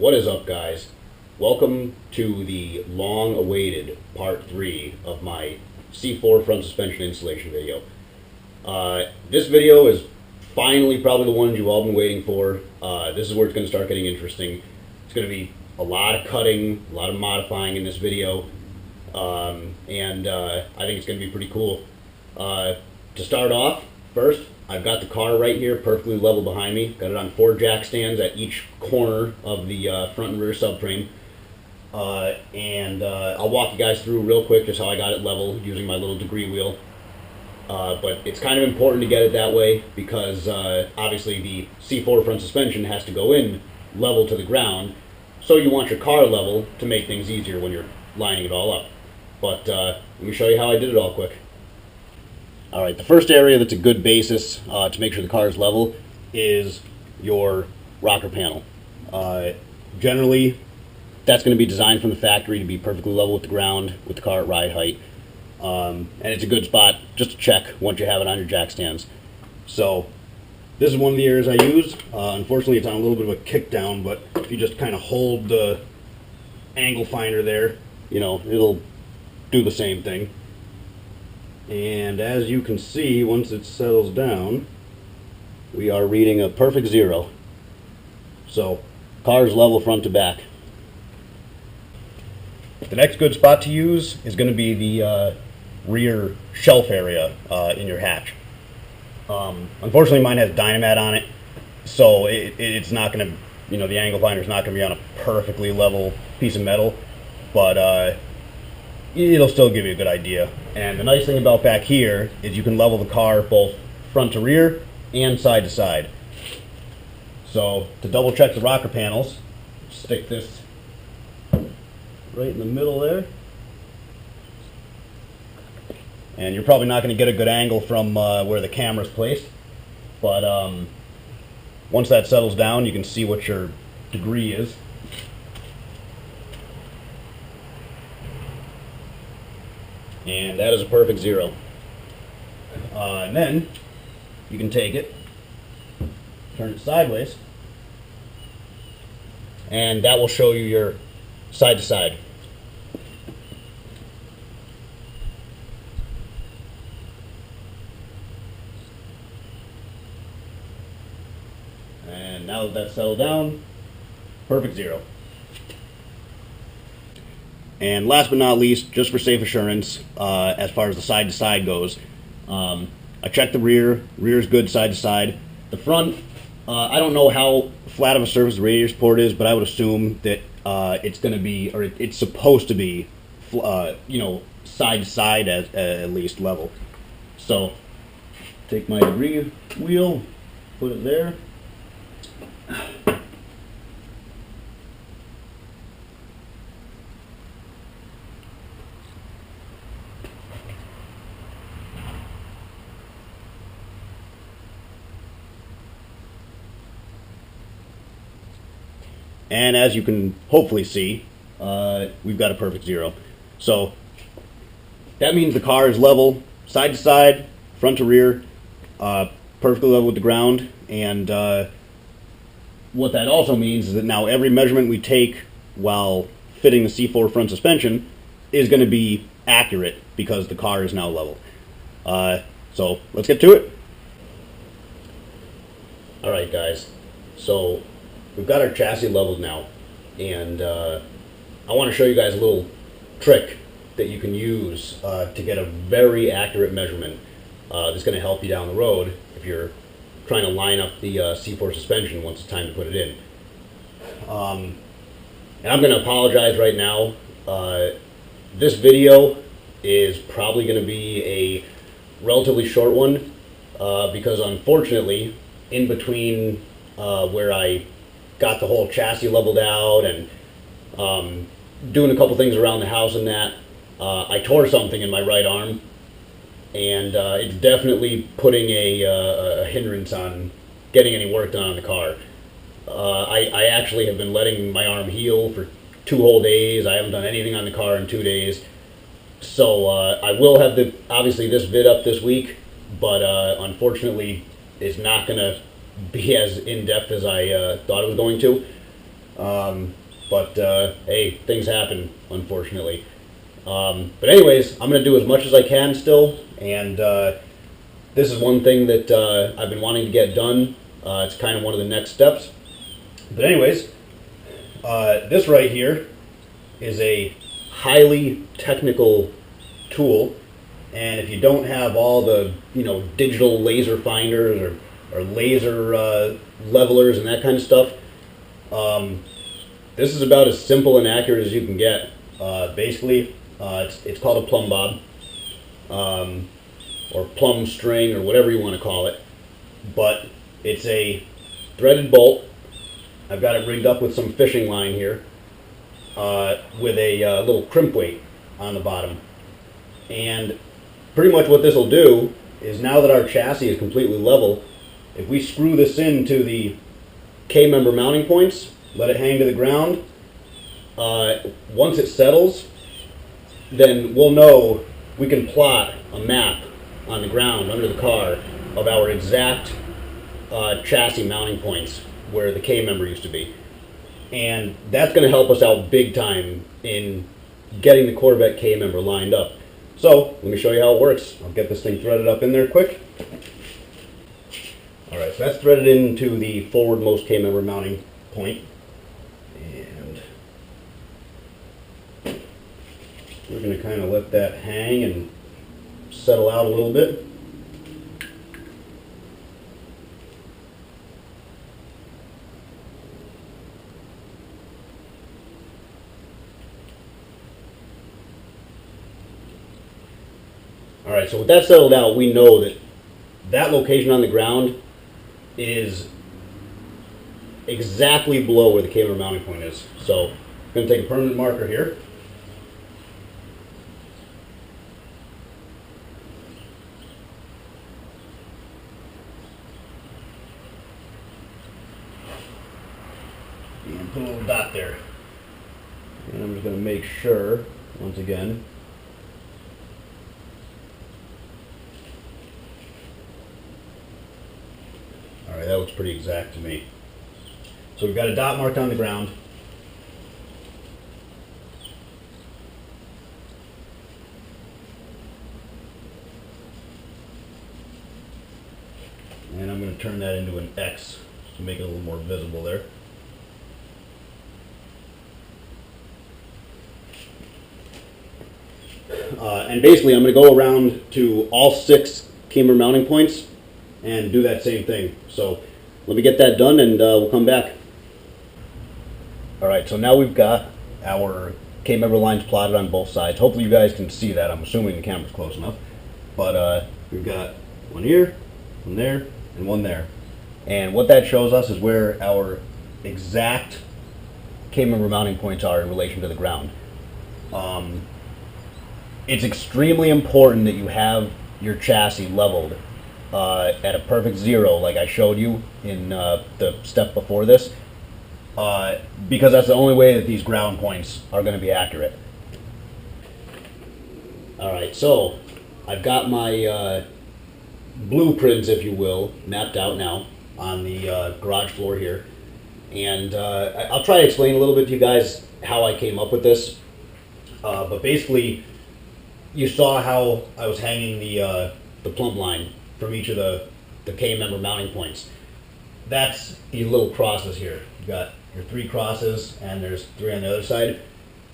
What is up, guys? Welcome to the long-awaited part 3 of my C4 front suspension installation video. This video is finally probably the one you've all been waiting for. This is where it's going to start getting interesting. It's going to be a lot of cutting, a lot of modifying in this video, and I think it's going to be pretty cool. To start off, first, I've got the car right here perfectly level behind me. Got it on 4 jack stands at each corner of the front and rear subframe. I'll walk you guys through real quick just how I got it level using my little degree wheel. But it's kind of important to get it that way because obviously the C4 front suspension has to go in level to the ground, so you want your car level to make things easier when you're lining it all up. But let me show you how I did it all quick. Alright, the first area that's a good basis to make sure the car is level is your rocker panel. Generally, that's going to be designed from the factory to be perfectly level with the ground with the car at ride height. And it's a good spot just to check once you have it on your jack stands. So, this is one of the areas I use. Unfortunately, it's on a little bit of a kick down, but if you just kind of hold the angle finder there, you know, it'll do the same thing. And as you can see, once it settles down, we are reading a perfect 0. So, car's level front to back. The next good spot to use is going to be the rear shelf area in your hatch. Unfortunately, mine has Dynamat on it, so it's not going to, you know, the angle finder is not going to be on a perfectly level piece of metal, but it'll still give you a good idea. And the nice thing about back here is you can level the car both front to rear and side to side. So to double check the rocker panels, stick this right in the middle there. And you're probably not going to get a good angle from where the camera's placed, but once that settles down, you can see what your degree is. And that is a perfect 0. And then you can take it, turn it sideways, and that will show you your side to side. And now that that's settled down, perfect 0. And last but not least, just for safe assurance, as far as the side to side goes, I checked the rear. Rear's good side to side. The front, I don't know how flat of a surface the radiator support is, but I would assume that it's going to be, or it's supposed to be, you know, side to side at least level. So, take my degree wheel, put it there. And as you can hopefully see, we've got a perfect 0. So that means the car is level side to side, front to rear, perfectly level with the ground. And what that also means is that now every measurement we take while fitting the C4 front suspension is going to be accurate because the car is now level. So let's get to it. Alright, guys. So we've got our chassis leveled now, and I want to show you guys a little trick that you can use to get a very accurate measurement that's going to help you down the road if you're trying to line up the C4 suspension once it's time to put it in. And I'm going to apologize right now. This video is probably going to be a relatively short one because unfortunately, in between where I got the whole chassis leveled out and doing a couple things around the house and that, I tore something in my right arm, and it's definitely putting a hindrance on getting any work done on the car. I actually have been letting my arm heal for 2 whole days. I haven't done anything on the car in 2 days. So I will have obviously this vid up this week, but unfortunately it's not going to be as in-depth as I thought it was going to. Hey, things happen, unfortunately. But anyways, I'm going to do as much as I can still, and this is one thing that I've been wanting to get done. It's kind of one of the next steps. But anyways, this right here is a highly technical tool, and if you don't have all the digital laser finders or laser levelers and that kind of stuff, this is about as simple and accurate as you can get. Basically, it's called a plumb bob, or plumb string, or whatever you want to call it. But it's a threaded bolt. I've got it rigged up with some fishing line here, with a little crimp weight on the bottom. And pretty much what this will do is, now that our chassis is completely level, if we screw this into the K-member mounting points, let it hang to the ground, once it settles, then we'll know, we can plot a map on the ground under the car of our exact chassis mounting points where the K-member used to be. And that's going to help us out big time in getting the Corvette K-member lined up. So let me show you how it works. I'll get this thing threaded up in there quick. Alright, so that's threaded into the forwardmost K-member mounting point. And we're going to kind of let that hang and settle out a little bit. Alright, so with that settled out, we know that that location on the ground is exactly below where the K-member mounting point is. So I'm going to take a permanent marker here. And put a little dot there. And I'm just going to make sure, once again, alright, that looks pretty exact to me. So we've got a dot marked on the ground. And I'm going to turn that into an X to make it a little more visible there. And basically I'm going to go around to all 6 K-member mounting points and do that same thing. So let me get that done, and we'll come back. Alright, so now we've got our K-member lines plotted on both sides. Hopefully you guys can see that. I'm assuming the camera's close enough. But we've got one here, one there, and one there. And what that shows us is where our exact K-member mounting points are in relation to the ground. It's extremely important that you have your chassis leveled at a perfect 0, like I showed you in the step before this, because that's the only way that these ground points are going to be accurate. Alright, so I've got my blueprints, if you will, mapped out now on the garage floor here, and I'll try to explain a little bit to you guys how I came up with this. But basically, you saw how I was hanging the plumb line from each of the K-member mounting points. That's the little crosses here. You've got your 3 crosses, and there's 3 on the other side.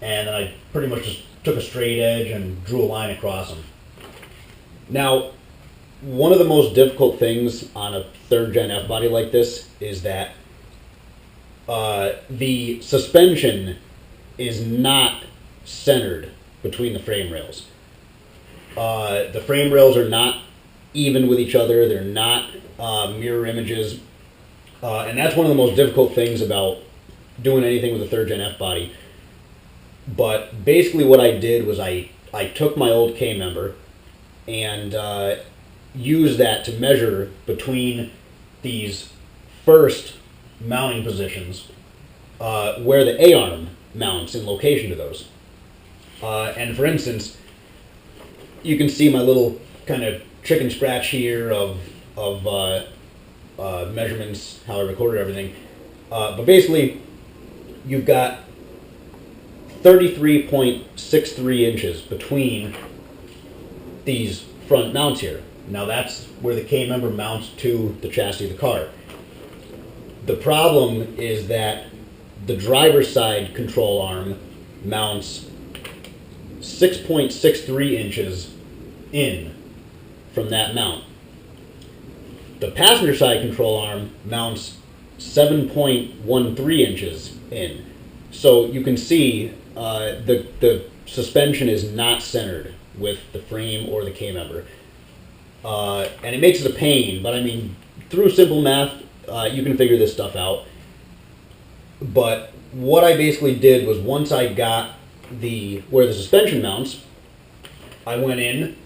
And then I pretty much just took a straight edge and drew a line across them. Now, one of the most difficult things on a 3rd gen F-body like this is that the suspension is not centered between the frame rails. The frame rails are not even with each other. They're not mirror images. And that's one of the most difficult things about doing anything with a 3rd gen F-body. But basically what I did was I took my old K-member and used that to measure between these first mounting positions where the A-arm mounts in location to those. And for instance, you can see my little kind of chicken scratch here of measurements, how I recorded everything. But basically, you've got 33.63 inches between these front mounts here. Now that's where the K-member mounts to the chassis of the car. The problem is that the driver's side control arm mounts 6.63 inches in from that mount. The passenger side control arm mounts 7.13 inches in. So you can see the suspension is not centered with the frame or the K-member. And it makes it a pain, but I mean, through simple math, you can figure this stuff out. But what I basically did was, once I got where the suspension mounts, I went in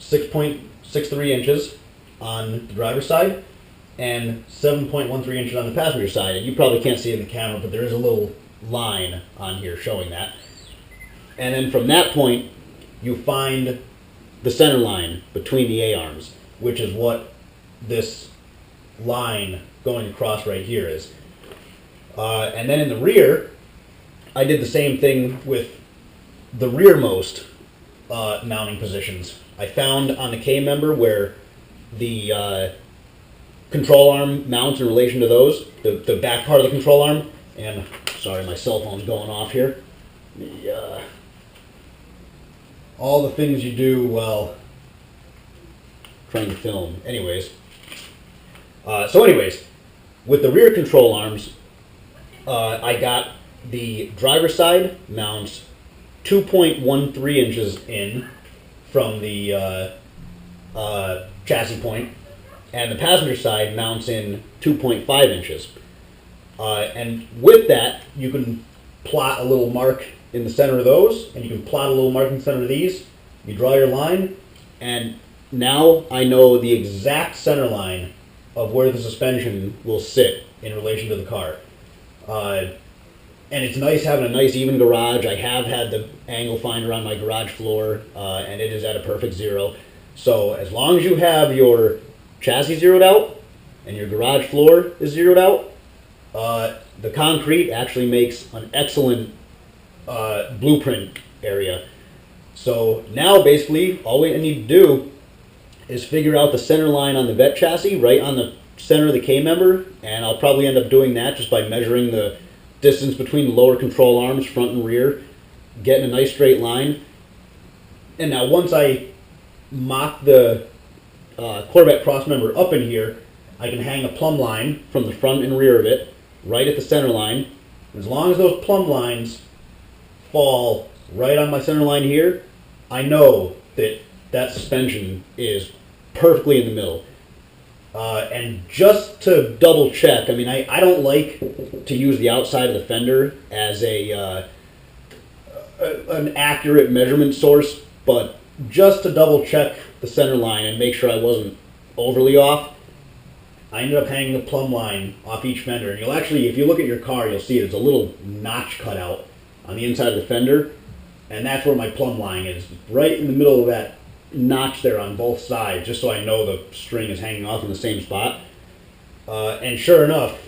6.63 inches on the driver's side and 7.13 inches on the passenger side. And you probably can't see it in the camera, but there is a little line on here showing that. And then from that point, you find the center line between the A-arms, which is what this line going across right here is. And then in the rear, I did the same thing with the rearmost mounting positions. I found on the K-member where the control arm mounts in relation to those, the back part of the control arm, and sorry, my cell phone's going off here. All the things you do while trying to film. Anyways, with the rear control arms, I got the driver's side mounts 2.13 inches in from the chassis point, and the passenger side mounts in 2.5 inches. And with that, you can plot a little mark in the center of those, and you can plot a little mark in the center of these. You draw your line, and now I know the exact center line of where the suspension will sit in relation to the car. And it's nice having a nice even garage. I have had the angle finder on my garage floor, and it is at a perfect zero. So as long as you have your chassis zeroed out and your garage floor is zeroed out, the concrete actually makes an excellent blueprint area. So now basically all we need to do is figure out the center line on the Vette chassis right on the center of the K-member, and I'll probably end up doing that just by measuring the distance between the lower control arms, front and rear, getting a nice straight line. And now once I mock the Corvette crossmember up in here, I can hang a plumb line from the front and rear of it right at the center line. As long as those plumb lines fall right on my center line here, I know that that suspension is perfectly in the middle. And just to double check, I mean, I don't like to use the outside of the fender as an accurate measurement source, but just to double check the center line and make sure I wasn't overly off, I ended up hanging a plumb line off each fender. And you'll actually, if you look at your car, you'll see there's a little notch cut out on the inside of the fender, and that's where my plumb line is, right in the middle of that notch there on both sides, just so I know the string is hanging off in the same spot. And sure enough,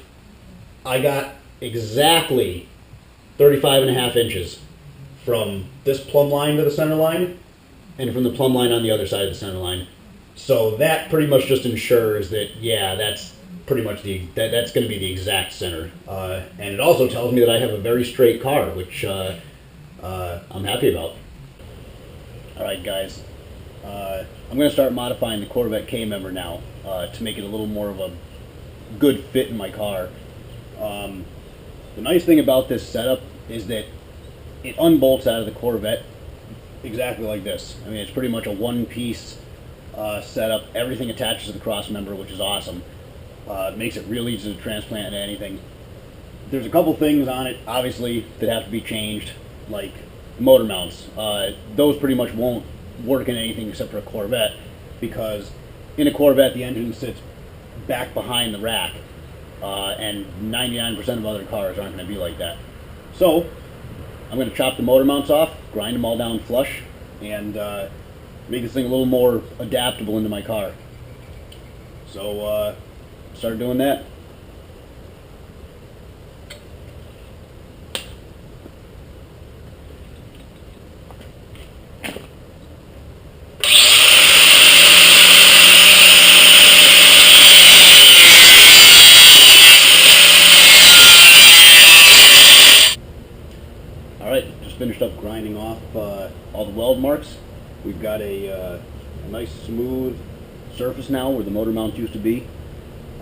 I got exactly 35.5 inches from this plumb line to the center line, and from the plumb line on the other side of the center line. So that pretty much just ensures that, yeah, that's pretty much that's going to be the exact center. And it also tells me that I have a very straight car, which I'm happy about. All right, guys. I'm going to start modifying the Corvette K-member now to make it a little more of a good fit in my car. The nice thing about this setup is that it unbolts out of the Corvette exactly like this. I mean, it's pretty much a one-piece setup. Everything attaches to the crossmember, which is awesome. It makes it real easy to transplant into anything. There's a couple things on it, obviously, that have to be changed, like motor mounts. Those pretty much won't work in anything except for a Corvette, because in a Corvette the engine sits back behind the rack, and 99% of other cars aren't going to be like that. So I'm going to chop the motor mounts off, grind them all down flush, and make this thing a little more adaptable into my car. So start doing that. all the weld marks. We've got a nice smooth surface now where the motor mount used to be.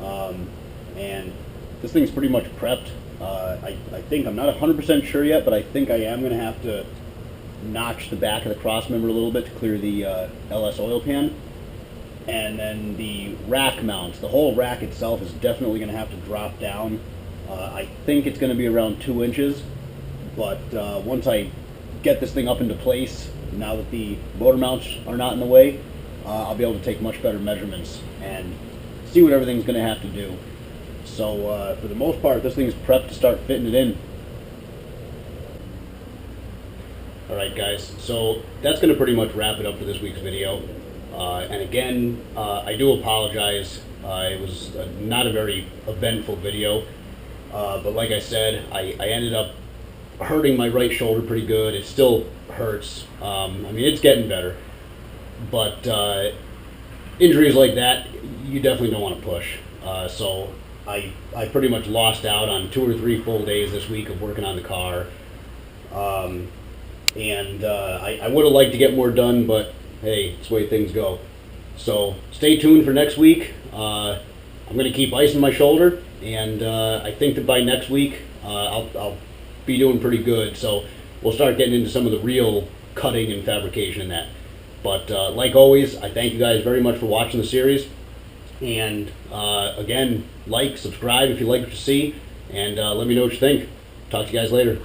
And this thing's pretty much prepped. I think, I'm not 100% sure yet, but I think I am going to have to notch the back of the cross member a little bit to clear the LS oil pan. And then the rack mount, the whole rack itself is definitely going to have to drop down. I think it's going to be around 2 inches, but once I get this thing up into place, now that the motor mounts are not in the way, I'll be able to take much better measurements and see what everything's going to have to do. So for the most part, this thing's prepped to start fitting it in. Alright guys, so that's going to pretty much wrap it up for this week's video. And again, I do apologize. It was not a very eventful video. But like I said, I ended up hurting my right shoulder pretty good. It still hurts. I mean, it's getting better. But injuries like that, you definitely don't want to push. So I pretty much lost out on 2 or 3 full days this week of working on the car. And I would have liked to get more done, but hey, it's the way things go. So stay tuned for next week. I'm going to keep icing my shoulder, and I think that by next week I'll be doing pretty good. So we'll start getting into some of the real cutting and fabrication in that. But like always, I thank you guys very much for watching the series. And again, like, subscribe if you like what you see, and let me know what you think. Talk to you guys later.